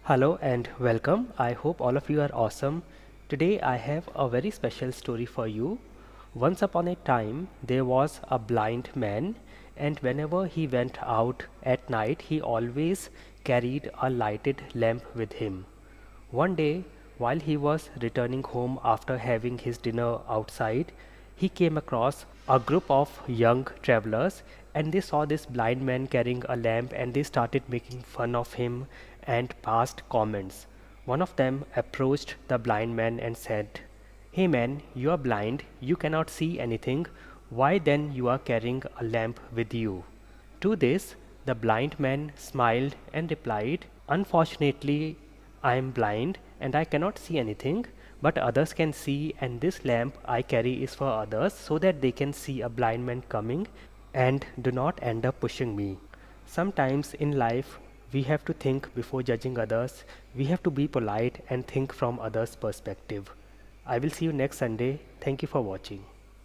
Hello and welcome. I hope all of you are awesome. Today I have a very special story for you. Once upon a time, there was a blind man, and whenever he went out at night, he always carried a lighted lamp with him. One day, while he was returning home after having his dinner outside, he came across a group of young travelers and they saw this blind man carrying a lamp and they started making fun of him and passed comments. One of them approached the blind man and said, "Hey man, you are blind, you cannot see anything. Why then you are carrying a lamp with you?" To this, the blind man smiled and replied, "Unfortunately, I am blind and I cannot see anything, but others can see, and this lamp I carry is for others so that they can see a blind man coming and do not end up pushing me." Sometimes in life, we have to think before judging others. We have to be polite and think from others' perspective. I will see you next Sunday. Thank you for watching.